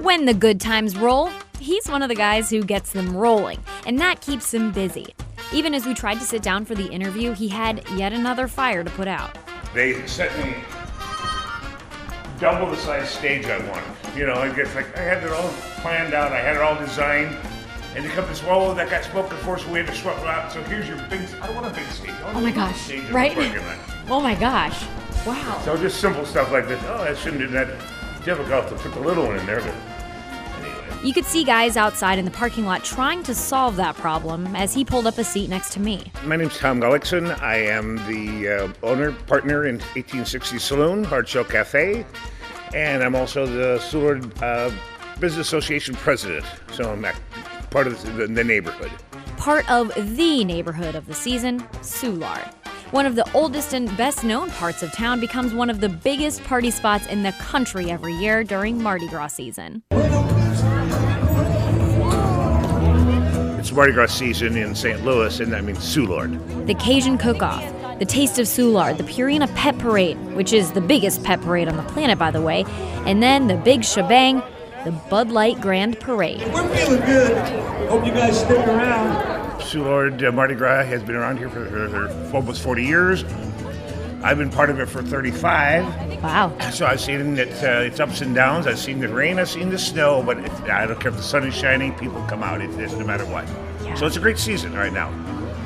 When the good times roll, he's one of the guys who gets them rolling, and that keeps him busy. Even as we tried to sit down for the interview, he had yet another fire to put out. They sent me double the size stage I wanted. You know, I had it all planned out, I had it all designed, and they come to swallow that got spoken for, so we had to swap it out. So here's your big, I don't want a big stage. Oh my gosh, right? Oh my gosh, wow. So just simple stuff like this. Oh, that shouldn't be that difficult to put the little one in there, but anyway. You could see guys outside in the parking lot trying to solve that problem as he pulled up a seat next to me. My name's Tom Gullickson. I am the partner in 1860 Saloon, Hard Shell Cafe, and I'm also the Soulard Business Association president. So I'm part of the neighborhood. Part of the neighborhood of the season, Soulard. One of the oldest and best-known parts of town becomes one of the biggest party spots in the country every year during Mardi Gras season. It's Mardi Gras season in St. Louis, and that means Soulard. The Cajun cook-off, the Taste of Soulard, the Purina Pet Parade, which is the biggest pet parade on the planet, by the way, and then the big shebang, the Bud Light Grand Parade. We're feeling good. Hope you guys stick around. Soulard Mardi Gras has been around here for almost 40 years. I've been part of it for 35. Wow. So I've seen its ups and downs. I've seen the rain, I've seen the snow, but I don't care if the sun is shining, people come out. It's no matter what. Yeah. So it's a great season right now.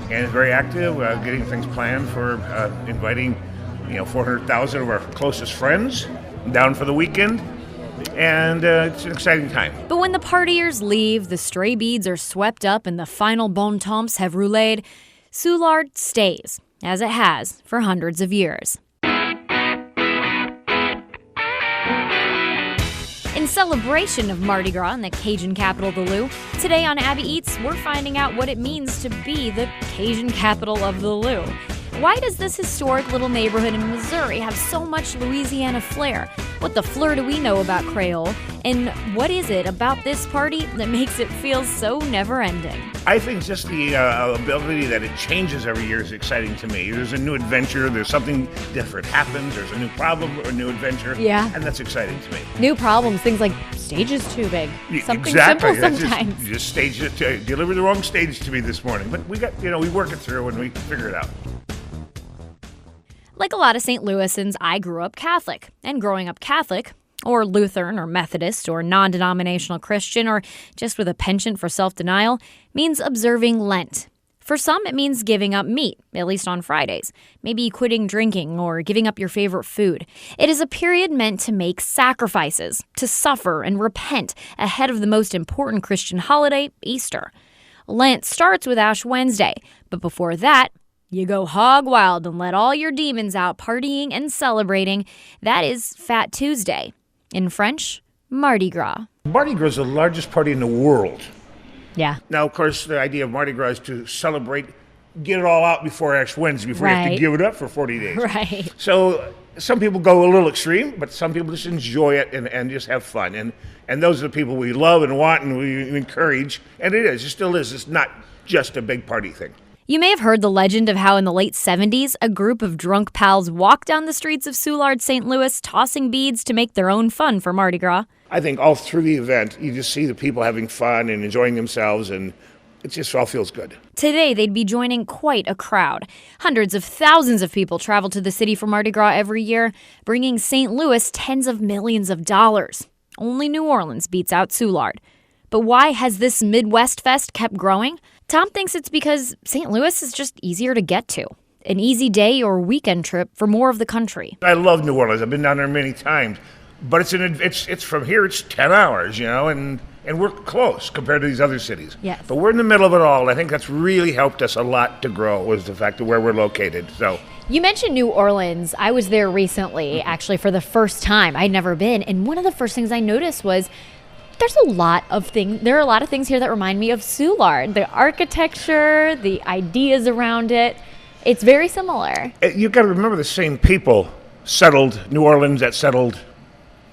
And it's very active, getting things planned for inviting 400,000 of our closest friends down for the weekend. And it's an exciting time. But when the partiers leave, the stray beads are swept up, and the final bon temps have roulade, Soulard stays, as it has for hundreds of years. In celebration of Mardi Gras in the Cajun capital, the Lou, today on Abby Eats, we're finding out what it means to be the Cajun capital of the Lou. Why does this historic little neighborhood in Missouri have so much Louisiana flair? What the fleur do we know about Creole? And what is it about this party that makes it feel so never-ending? I think just the ability that it changes every year is exciting to me. There's a new adventure, there's something different happens, there's a new problem or a new adventure. Yeah. And that's exciting to me. New problems, things like stage is too big. Something exactly. simple sometimes. Just stage it, deliver the wrong stage to me this morning. But we work it through and we figure it out. Like a lot of St. Louisans, I grew up Catholic. And growing up Catholic, or Lutheran, or Methodist, or non-denominational Christian, or just with a penchant for self-denial, means observing Lent. For some, it means giving up meat, at least on Fridays. Maybe quitting drinking or giving up your favorite food. It is a period meant to make sacrifices, to suffer and repent ahead of the most important Christian holiday, Easter. Lent starts with Ash Wednesday, but before that, you go hog wild and let all your demons out partying and celebrating. That is Fat Tuesday. In French, Mardi Gras. Mardi Gras is the largest party in the world. Yeah. Now, of course, the idea of Mardi Gras is to celebrate, get it all out before Ash Wednesday, before you have to give it up for 40 days. Right. So some people go a little extreme, but some people just enjoy it and just have fun. And those are the people we love and want and we encourage. And it still is. It's not just a big party thing. You may have heard the legend of how in the late 70s, a group of drunk pals walked down the streets of Soulard, St. Louis, tossing beads to make their own fun for Mardi Gras. I think all through the event, you just see the people having fun and enjoying themselves, and it just all feels good. Today, they'd be joining quite a crowd. Hundreds of thousands of people travel to the city for Mardi Gras every year, bringing St. Louis tens of millions of dollars. Only New Orleans beats out Soulard. But why has this Midwest Fest kept growing? Tom thinks it's because St. Louis is just easier to get to. An easy day or weekend trip for more of the country. I love New Orleans. I've been down there many times. But it's from here, it's 10 hours, and we're close compared to these other cities. Yes. But we're in the middle of it all, and I think that's really helped us a lot to grow, was the fact of where we're located. So you mentioned New Orleans. I was there recently, actually, for the first time. I'd never been. And one of the first things I noticed was there are a lot of things here that remind me of Soulard. The architecture, the ideas around it. It's very similar. You've got to remember the same people settled New Orleans that settled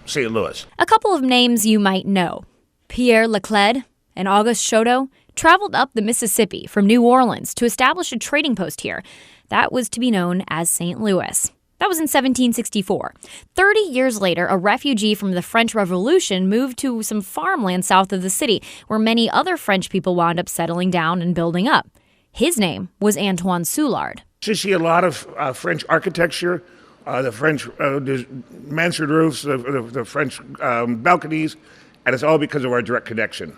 St. Louis. A couple of names you might know. Pierre Leclerc and Auguste Chouteau traveled up the Mississippi from New Orleans to establish a trading post here. That was to be known as St. Louis. That was in 1764. 30 years later, a refugee from the French Revolution moved to some farmland south of the city, where many other French people wound up settling down and building up. His name was Antoine Soulard. You see a lot of French architecture, the French mansard roofs, the French balconies, and it's all because of our direct connection.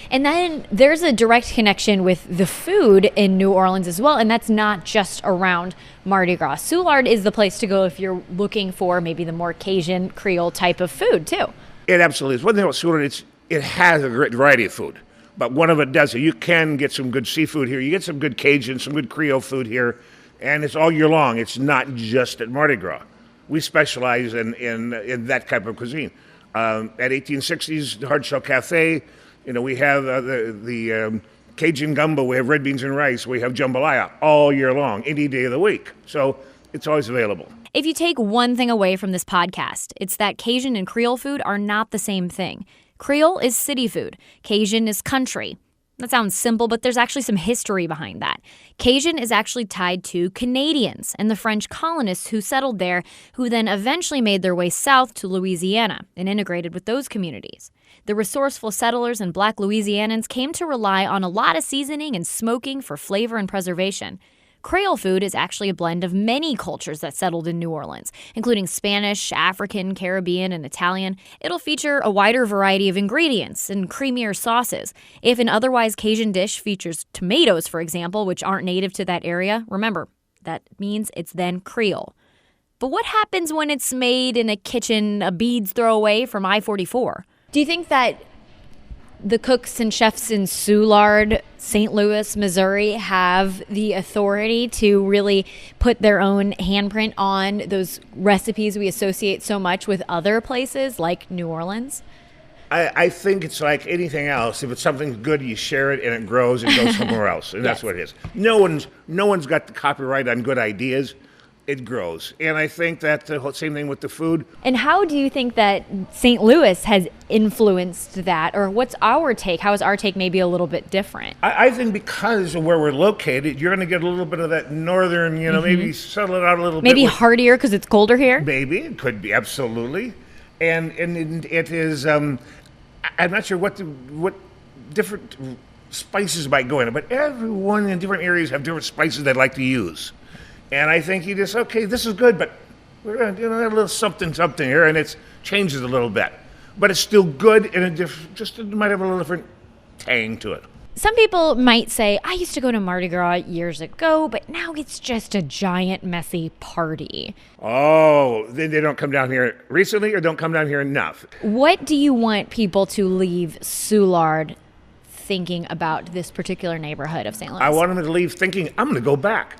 And then there's a direct connection with the food in New Orleans as well, and that's not just around Mardi Gras. Soulard is the place to go if you're looking for maybe the more Cajun, Creole type of food, too. It absolutely is. One thing about Soulard, it has a great variety of food, but one of it does it. You can get some good seafood here. You get some good Cajun, some good Creole food here, and it's all year long. It's not just at Mardi Gras. We specialize in that type of cuisine. At 1860s, the Hard Shell Cafe, we have the Cajun gumbo, we have red beans and rice, we have jambalaya all year long, any day of the week. So it's always available. If you take one thing away from this podcast, it's that Cajun and Creole food are not the same thing. Creole is city food. Cajun is country. That sounds simple, but there's actually some history behind that. Cajun is actually tied to Canadians and the French colonists who settled there, who then eventually made their way south to Louisiana and integrated with those communities. The resourceful settlers and Black Louisianans came to rely on a lot of seasoning and smoking for flavor and preservation. Creole food is actually a blend of many cultures that settled in New Orleans, including Spanish, African, Caribbean, and Italian. It'll feature a wider variety of ingredients and creamier sauces. If an otherwise Cajun dish features tomatoes, for example, which aren't native to that area, remember, that means it's then Creole. But what happens when it's made in a kitchen a bead's throw away from I-44? Do you think that the cooks and chefs in Soulard, St. Louis, Missouri, have the authority to really put their own handprint on those recipes we associate so much with other places like New Orleans? I think it's like anything else. If it's something good, you share it and it grows and goes somewhere else. And Yes. That's what it is. No one's got the copyright on good ideas. It grows. And I think that the whole same thing with the food. And how do you think that St. Louis has influenced that? Or what's our take? How is our take maybe a little bit different? I think because of where we're located, you're going to get a little bit of that northern, maybe settle it out a little bit. Maybe hardier because it's colder here? Maybe. It could be, absolutely. And it is, I'm not sure what different spices might go in it, but everyone in different areas have different spices they'd like to use. And I think you just, okay, this is good, but we're going to add a little something here, and it changes a little bit. But it's still good, and it might have a little different tang to it. Some people might say, I used to go to Mardi Gras years ago, but now it's just a giant, messy party. Oh, then they don't come down here recently or don't come down here enough. What do you want people to leave Soulard thinking about this particular neighborhood of St. Louis? I want them to leave thinking, I'm going to go back.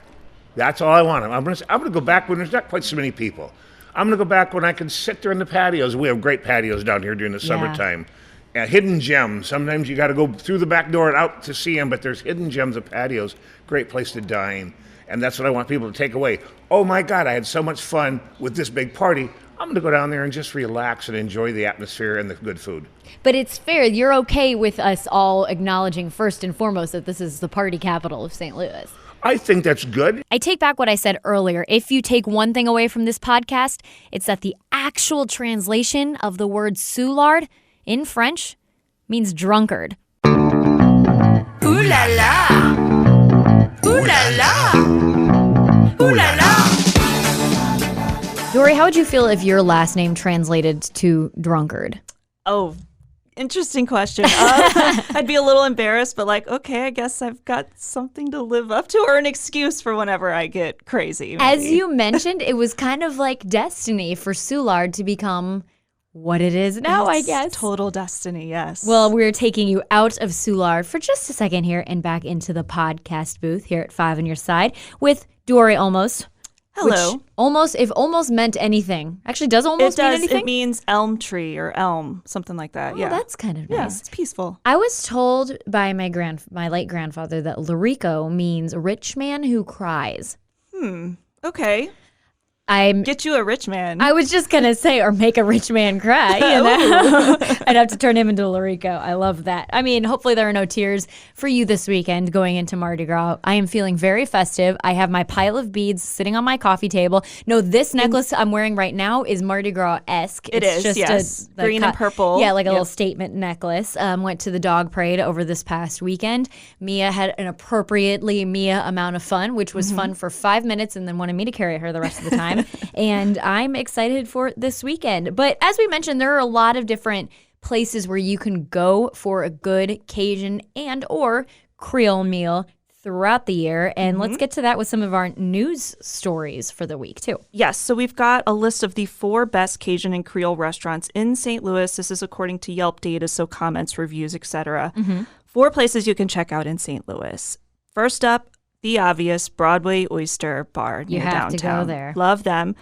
That's all I want. I'm going to go back when there's not quite so many people. I'm going to go back when I can sit there in the patios. We have great patios down here during the summertime. Hidden gems. Sometimes you got to go through the back door and out to see them, but there's hidden gems of patios. Great place to dine. And that's what I want people to take away. Oh my God, I had so much fun with this big party. I'm going to go down there and just relax and enjoy the atmosphere and the good food. But it's fair. You're okay with us all acknowledging first and foremost that this is the party capital of St. Louis. I think that's good. I take back what I said earlier. If you take one thing away from this podcast, it's that the actual translation of the word Soulard in French means drunkard. Ooh la la! Ooh la la! Ooh la la! Dory, how would you feel if your last name translated to drunkard? Oh, interesting question. I'd be a little embarrassed, but okay, I guess I've got something to live up to, or an excuse for whenever I get crazy. Maybe. As you mentioned, it was kind of like destiny for Soulard to become what it is now, I guess. Total destiny, yes. Well, we're taking you out of Soulard for just a second here and back into the podcast booth here at 5 on Your Side with Dory Olmos. Hello. Which almost, if almost meant anything, actually does almost mean anything? It means elm tree or elm, something like that. Oh, yeah, that's kind of nice. Yeah, it's peaceful. I was told by my late grandfather that Larico means rich man who cries. Okay. Get you a rich man. I was just going to say, or make a rich man cry. You know? I'd have to turn him into Larico. I love that. I mean, hopefully there are no tears for you this weekend going into Mardi Gras. I am feeling very festive. I have my pile of beads sitting on my coffee table. No, this necklace I'm wearing right now is Mardi Gras-esque. It's just yes. Green and purple. Yeah, like a little statement necklace. Went to the dog parade over this past weekend. Mia had an appropriately Mia amount of fun, which was fun for 5 minutes and then wanted me to carry her the rest of the time. And I'm excited for this weekend. But as we mentioned, there are a lot of different places where you can go for a good Cajun and or Creole meal throughout the year. And let's get to that with some of our news stories for the week, too. Yes. So we've got a list of the 4 best Cajun and Creole restaurants in St. Louis. This is according to Yelp data, so comments, reviews, etc. 4 places you can check out in St. Louis. First up, the obvious Broadway Oyster Bar near downtown. You have to go there. Love them.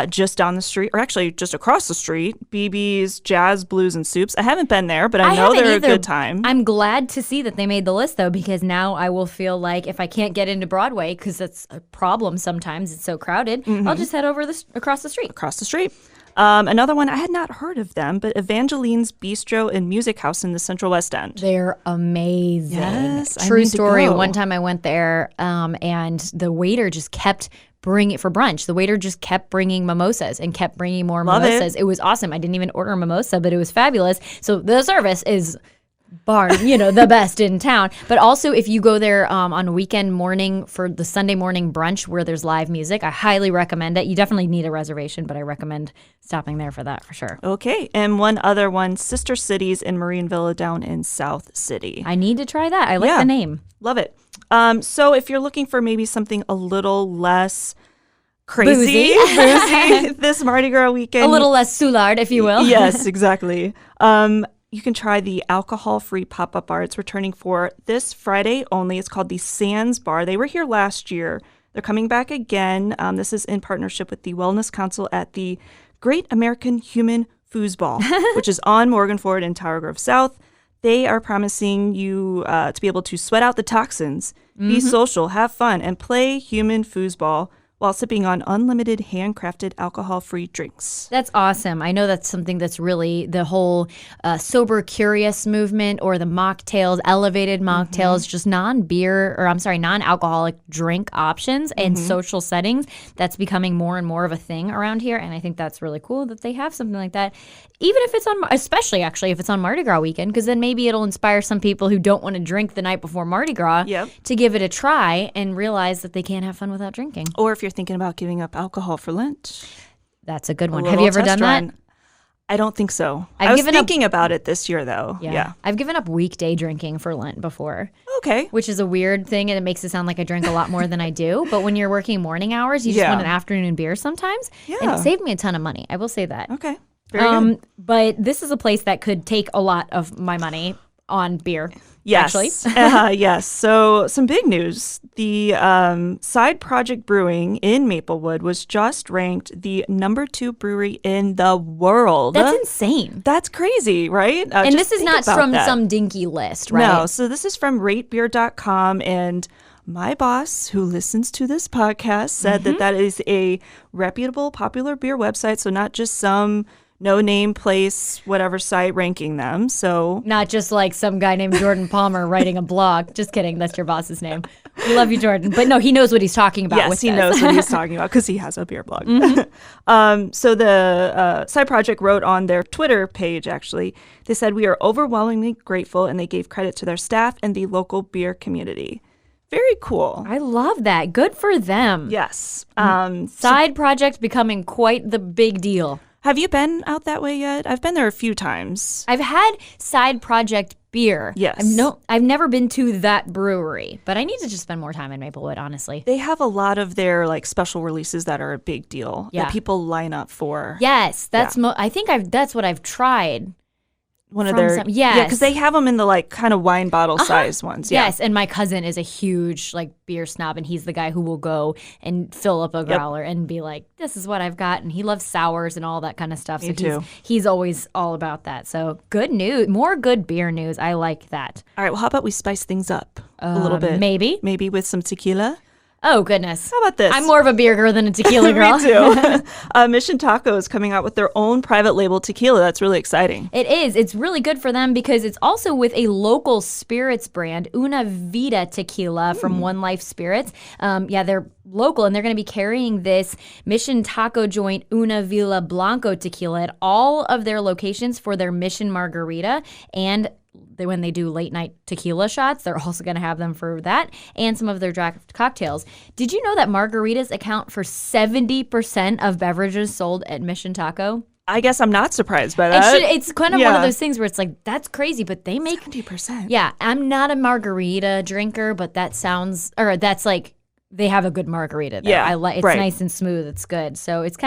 Just down the street, or actually just across the street, BB's Jazz, Blues, and Soups. I haven't been there, but I know they're a good time. I'm glad to see that they made the list, though, because now I will feel like if I can't get into Broadway, because that's a problem sometimes, it's so crowded, I'll just head over across the street. Across the street. Another one, I had not heard of them, but Evangeline's Bistro and Music House in the Central West End. They're amazing. Yes, True story. One time I went there and the waiter just kept bringing, for brunch, the waiter just kept bringing mimosas and kept bringing more mimosas. It was awesome. I didn't even order a mimosa, but it was fabulous. So the service is the best in town. But also, if you go there on a weekend morning for the Sunday morning brunch where there's live music, I highly recommend it. You definitely need a reservation, but I recommend stopping there for that for sure. Okay. And one other one, Sister Cities in Marine Villa down in South City. I need to try that. I like the name. Love it. So if you're looking for maybe something a little less crazy, boozy this Mardi Gras weekend. A little less Soulard, if you will. Yes, exactly. You can try the alcohol-free pop-up bar. It's returning for this Friday only. It's called the Sands Bar. They were here last year. They're coming back again. This is in partnership with the Wellness Council at the Great American Human Foosball, which is on Morgan Ford in Tower Grove South. They are promising you to be able to sweat out the toxins, be social, have fun, and play human foosball while sipping on unlimited handcrafted alcohol-free drinks. That's awesome. I know that's something that's really the whole sober curious movement, or the mocktails, elevated mocktails, just non-alcoholic drink options and social settings. That's becoming more and more of a thing around here, and I think that's really cool that they have something like that. Even if it's especially actually if it's on Mardi Gras weekend, because then maybe it'll inspire some people who don't want to drink the night before Mardi Gras to give it a try and realize that they can't have fun without drinking. Or if you're thinking about giving up alcohol for Lent. That's a good one. Have you ever done that? I don't think so. I was thinking about it this year, though. Yeah. I've given up weekday drinking for Lent before. Okay. Which is a weird thing, and it makes it sound like I drink a lot more than I do. But when you're working morning hours, you just want an afternoon beer sometimes. Yeah. And it saved me a ton of money. I will say that. Okay. Very good. But this is a place that could take a lot of my money on beer. Yes. Actually. Yes. So some big news. The Side Project Brewing in Maplewood was just ranked the #2 brewery in the world. That's insane. That's crazy, right? And this is not from some dinky list, right? No. So this is from ratebeer.com, and my boss, who listens to this podcast, said that is a reputable, popular beer website. So not just some no-name place, whatever site ranking them. So not just like some guy named Jordan Palmer writing a blog. Just kidding. That's your boss's name. We love you, Jordan. But no, he knows what he's talking about. Yes, he knows what he's talking about because he has a beer blog. So the Side Project wrote on their Twitter page, actually, they said, "We are overwhelmingly grateful," and they gave credit to their staff and the local beer community. Very cool. I love that. Good for them. Yes. Side Project becoming quite the big deal. Have you been out that way yet? I've been there a few times. I've had Side Project beer. Yes. I've never been to that brewery, but I need to just spend more time in Maplewood, honestly. They have a lot of their special releases that are a big deal that people line up for. Yes, that's I think that's what I've tried. One of their because they have them in the kind of wine bottle size ones. Yeah. Yes, and my cousin is a huge beer snob, and he's the guy who will go and fill up a growler and be like, "This is what I've got," and he loves sours and all that kind of stuff. Me too. He's always all about that. So good news, more good beer news. I like that. All right, well, how about we spice things up a little bit? Maybe with some tequila. Oh, goodness. How about this? I'm more of a beer girl than a tequila girl. Me too. Mission Taco is coming out with their own private label tequila. That's really exciting. It is. It's really good for them because it's also with a local spirits brand, Una Vida Tequila from One Life Spirits. They're local, and they're going to be carrying this Mission Taco joint Una Vila Blanco tequila at all of their locations for their Mission Margarita. And when they do late night tequila shots, they're also going to have them for that and some of their draft cocktails. Did you know that margaritas account for 70% of beverages sold at Mission Taco? I guess I'm not surprised by that. It's kind of one of those things where it's like, that's crazy, but they make 70%. Yeah, I'm not a margarita drinker, but that's like they have a good margarita there. Yeah, It's nice and smooth. It's good. So it's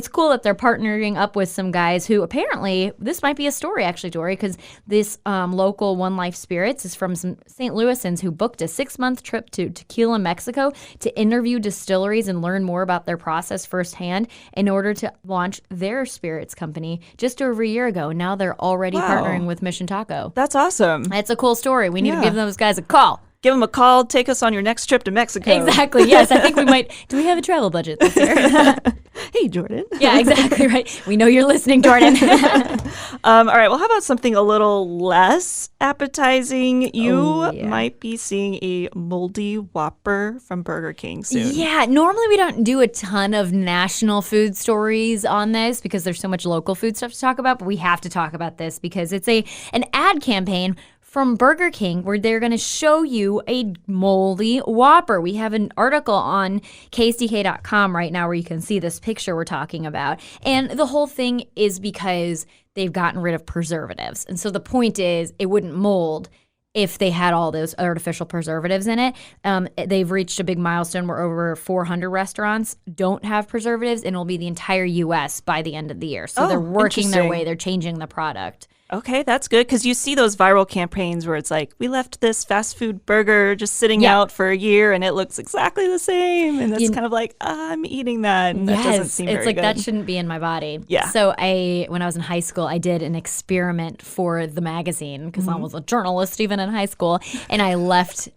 cool that they're partnering up with some guys who apparently, this might be a story actually, Dory, because this local One Life Spirits is from some St. Louisans who booked a 6-month trip to Tequila, Mexico to interview distilleries and learn more about their process firsthand in order to launch their spirits company just over a year ago. Now they're already partnering with Mission Taco. That's awesome. It's a cool story. We need to give those guys a call. Give them a call. Take us on your next trip to Mexico. Exactly. Yes, I think we might. Do we have a travel budget this year? Hey, Jordan. Yeah, exactly right. We know you're listening, Jordan. All right. Well, how about something a little less appetizing? You might be seeing a moldy Whopper from Burger King soon. Yeah. Normally, we don't do a ton of national food stories on this because there's so much local food stuff to talk about. But we have to talk about this because it's an ad campaign from Burger King where they're going to show you a moldy Whopper. We have an article on KSDK.com right now where you can see this picture we're talking about. And the whole thing is because they've gotten rid of preservatives. And so the point is it wouldn't mold if they had all those artificial preservatives in it. They've reached a big milestone where over 400 restaurants don't have preservatives, and it'll be the entire U.S. by the end of the year. So they're working their way. They're changing the product. Okay, that's good because you see those viral campaigns where it's like, we left this fast food burger just sitting out for a year and it looks exactly the same. And it's kind of like, I'm eating that. And that doesn't seem very good. That shouldn't be in my body. Yeah. So when I was in high school, I did an experiment for the magazine because I was a journalist even in high school. And I left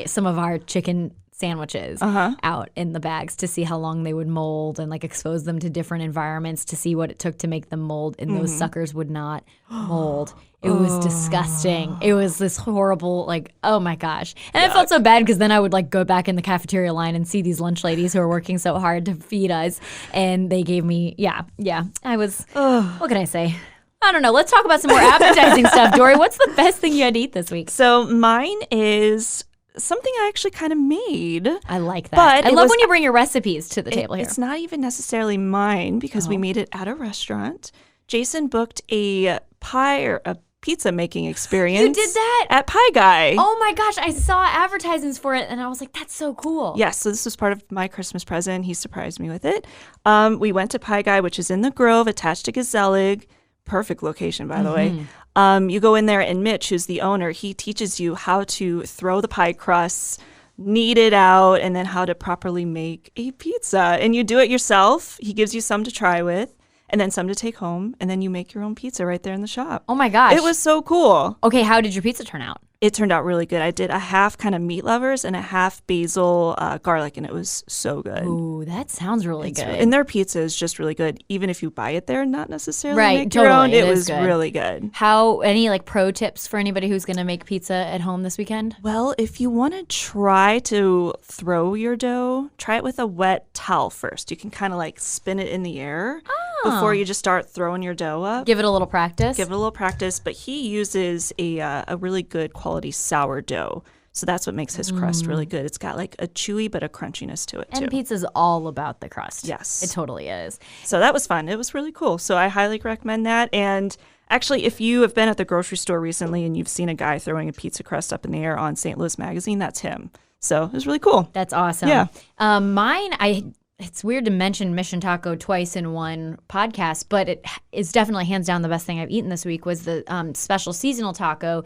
some of our chicken sandwiches out in the bags to see how long they would mold and like expose them to different environments to see what it took to make them mold, and those suckers would not mold. It was disgusting. It was this horrible, like, oh my gosh. And I felt so bad because then I would like go back in the cafeteria line and see these lunch ladies who are working so hard to feed us, and they gave me I was what can I say? I don't know. Let's talk about some more appetizing stuff. Dory, what's the best thing you had to eat this week? So mine is something I actually kind of made. I like that. But I love when you bring your recipes to the table here. It's not even necessarily mine because we made it at a restaurant. Jason booked a pie or a pizza making experience. You did that? At Pie Guy. Oh my gosh, I saw advertisements for it and I was like, that's so cool. Yes, so this was part of my Christmas present. He surprised me with it. We went to Pie Guy, which is in the Grove, attached to Gazelig. Perfect location, by the way. You go in there, and Mitch, who's the owner, he teaches you how to throw the pie crusts, knead it out, and then how to properly make a pizza. And you do it yourself. He gives you some to try with, and then some to take home, and then you make your own pizza right there in the shop. Oh my gosh. It was so cool. Okay, how did your pizza turn out? It turned out really good. I did a half kind of meat lovers and a half basil garlic, and it was so good. Ooh, that sounds really good. And their pizza is just really good, even if you buy it there and not necessarily right, make your own. It was good. really good. Any like pro tips for anybody who's going to make pizza at home this weekend? Well, if you want to try to throw your dough, try it with a wet towel first. You can kind of like spin it in the air before you just start throwing your dough up. Give it a little practice. But he uses a really good quality sourdough. So that's what makes his crust really good. It's got like a chewy but a crunchiness to it too. And pizza's all about the crust. Yes. It totally is. So that was fun. It was really cool. So I highly recommend that. And actually, if you have been at the grocery store recently and you've seen a guy throwing a pizza crust up in the air on St. Louis Magazine, that's him. So it was really cool. That's awesome. Yeah. It's weird to mention Mission Taco twice in one podcast, but it is definitely hands down the best thing I've eaten this week was the special seasonal taco.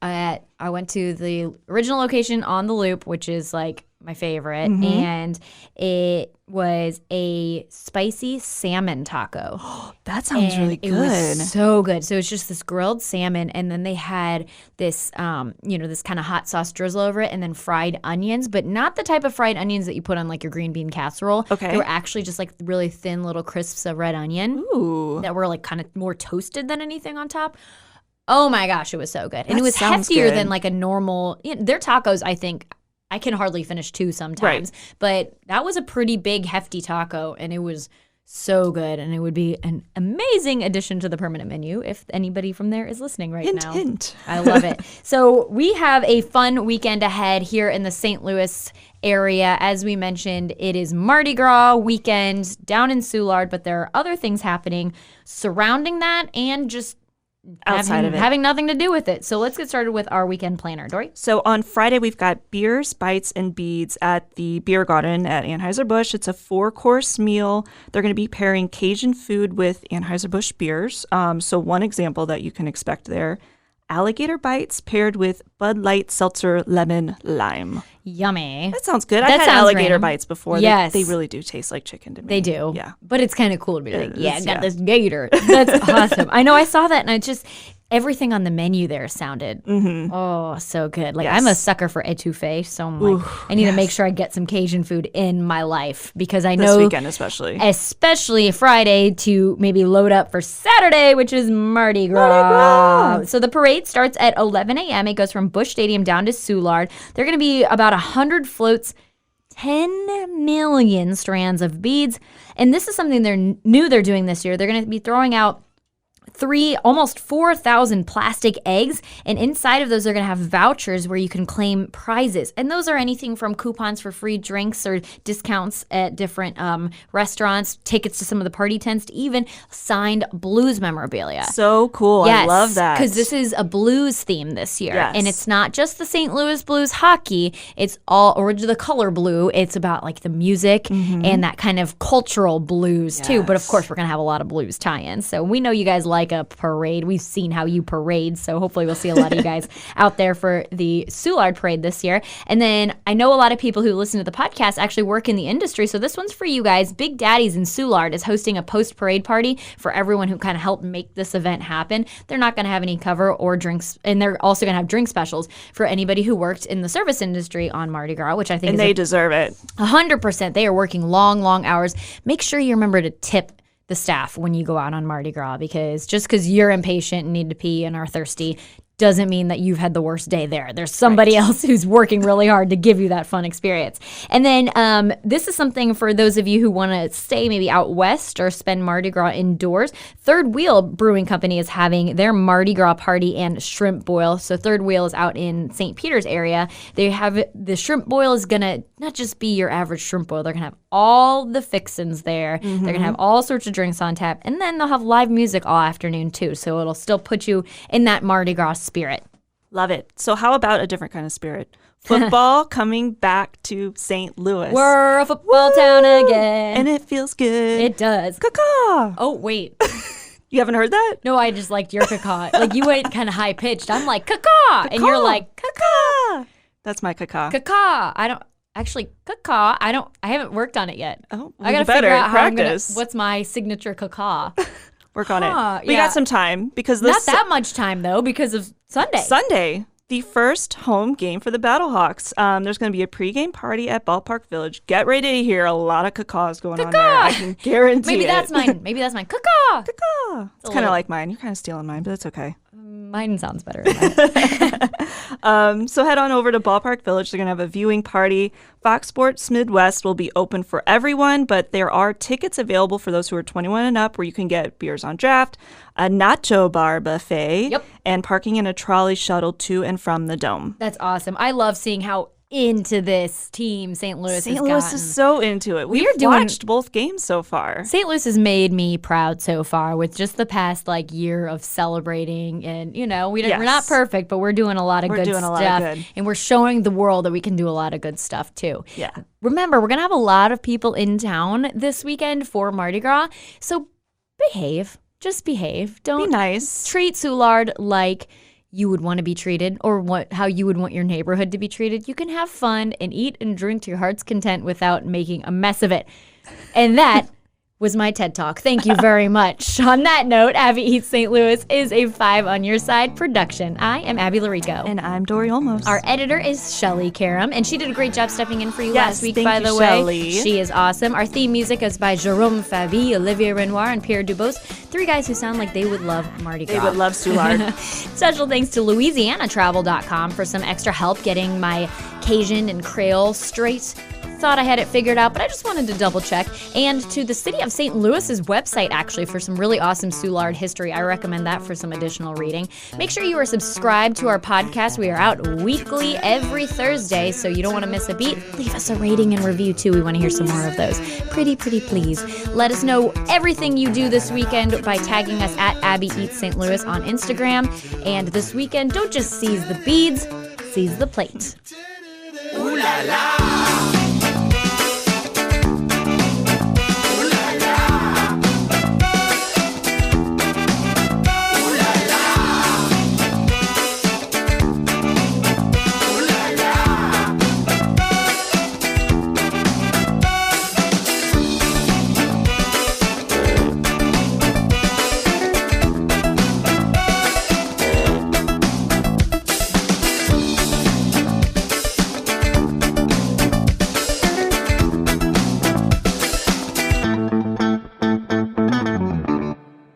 I went to the original location on the Loop, which is like my favorite, and it was a spicy salmon taco. That sounds really good. It was so good. So it's just this grilled salmon, and then they had this, this kind of hot sauce drizzle over it, and then fried onions, but not the type of fried onions that you put on like your green bean casserole. Okay. They were actually just like really thin little crisps of red onion. Ooh. That were like kind of more toasted than anything on top. Oh my gosh, it was so good. And That it was sounds heftier good. than like a normal, their tacos, I think, I can hardly finish 2 sometimes. Right. But that was a pretty big, hefty taco, and it was so good. And it would be an amazing addition to the permanent menu if anybody from there is listening right now. Hint. I love it. So we have a fun weekend ahead here in the St. Louis area. As we mentioned, it is Mardi Gras weekend down in Soulard, but there are other things happening surrounding that and just Outside of it. having nothing to do with it. So let's get started with our weekend planner. Dory? So on Friday, we've got beers, bites, and beads at the Beer Garden at Anheuser-Busch. It's a 4-course meal. They're going to be pairing Cajun food with Anheuser-Busch beers. So one example that you can expect there, alligator bites paired with Bud Light Seltzer Lemon Lime. Yummy. That sounds good. That I've had sounds alligator random. bites before. Yes. They really do taste like chicken to me. They do. Yeah. But it's kind of cool to be like, It yeah, I is, got yeah. this gator. That's awesome. I know I saw that, and I just, everything on the menu there sounded, so good. Like, Yes. I'm a sucker for etouffee, so I'm like, I need to make sure I get some Cajun food in my life because I This know, weekend especially. especially Friday, to maybe load up for Saturday, which is Mardi Gras. So the parade starts at 11 a.m. It goes from Busch Stadium down to Soulard. There are going to be about 100 floats, 10 million strands of beads. And this is something they're doing this year. They're going to be throwing out almost 4,000 plastic eggs, and inside of those they're going to have vouchers where you can claim prizes, and those are anything from coupons for free drinks or discounts at different restaurants, tickets to some of the party tents, to even signed blues memorabilia. So cool. I love that. Because this is a blues theme this year. Yes. And it's not just the St. Louis Blues hockey. It's all, or the color blue. It's about like the music and that kind of cultural blues too. But of course, we're going to have a lot of blues tie-ins. So we know you guys like a parade. We've seen how you parade. So hopefully we'll see a lot of you guys out there for the Soulard parade this year. And then I know a lot of people who listen to the podcast actually work in the industry. So this one's for you guys. Big Daddy's in Soulard is hosting a post-parade party for everyone who kind of helped make this event happen. They're not going to have any cover or drinks, and they're also going to have drink specials for anybody who worked in the service industry on Mardi Gras, which I think And is they deserve it. 100%. They are working long, long hours. Make sure you remember to tip the staff when you go out on Mardi Gras, because just because you're impatient and need to pee and are thirsty doesn't mean that you've had the worst day there. There's somebody else who's working really hard to give you that fun experience. And then this is something for those of you who want to stay maybe out west or spend Mardi Gras indoors. Third Wheel Brewing Company is having their Mardi Gras party and shrimp boil. So Third Wheel is out in St. Peter's area. They have the shrimp boil is going to not just be your average shrimp boil. They're going to have all the fixins there. They're going to have all sorts of drinks on tap. And then they'll have live music all afternoon too. So it'll still put you in that Mardi Gras spirit. Love it. So how about a different kind of spirit? Football coming back to St. Louis. We're a football town again. And it feels good. It does. Caw. Oh, wait. You haven't heard that? No, I just liked your caca. Like, you went kind of high pitched. I'm like, caca. And you're like, caca. That's my caca. Caca. I haven't worked on it yet. Oh, I got to better figure out how practice. what's my signature caca. Work on Huh, it. We yeah. got some time because Not this that much time, though, because of Sunday. Sunday, the first home game for the Battlehawks. There's going to be a pregame party at Ballpark Village. Get ready to hear a lot of cacas going on there. I can guarantee Maybe it. that's mine. Maybe that's mine. Caca. Caca. It's kind of like mine. You're kind of stealing mine, but that's okay. Mine sounds better. So head on over to Ballpark Village. They're going to have a viewing party. Fox Sports Midwest will be open for everyone, but there are tickets available for those who are 21 and up, where you can get beers on draft, a nacho bar buffet, and parking in a trolley shuttle to and from the Dome. That's awesome. I love seeing how into this team St. Louis St. has Louis gotten. is so into it. We've watched both games so far. St. Louis has made me proud so far with just the past year of celebrating, and we're not perfect, but we're doing a lot of good stuff, and we're showing the world that we can do a lot of good stuff too. Yeah. Remember, we're gonna have a lot of people in town this weekend for Mardi Gras, so behave. Just behave. Don't be nice. Treat Soulard like you would want to be treated or how you would want your neighborhood to be treated, you can have fun and eat and drink to your heart's content without making a mess of it. And that was my TED Talk. Thank you very much. On that note, Abby Eats St. Louis is a 5 on Your Side production. I am Abby Larico. And I'm Dory Olmos. Our editor is Shelly Karam, and she did a great job stepping in for you Yes, last week, thank by you, the way. Shelley. She is awesome. Our theme music is by Jerome Fabi, Olivier Renoir, and Pierre Dubose. 3 guys who sound like they would love Mardi Gras. They would love Soulard. Special thanks to LouisianaTravel.com for some extra help getting my Cajun and Creole straight. Thought I had it figured out, but I just wanted to double check. And to the City of St. Louis's website, actually, for some really awesome Soulard history. I recommend that for some additional reading. Make sure you are subscribed to our podcast. We are out weekly every Thursday, so you don't want to miss a beat. Leave us a rating and review, too. We want to hear some more of those. Pretty please. Let us know everything you do this weekend by tagging us at Abby Eats St. Louis on Instagram. And this weekend, don't just seize the beads, seize the plate. Ooh la la.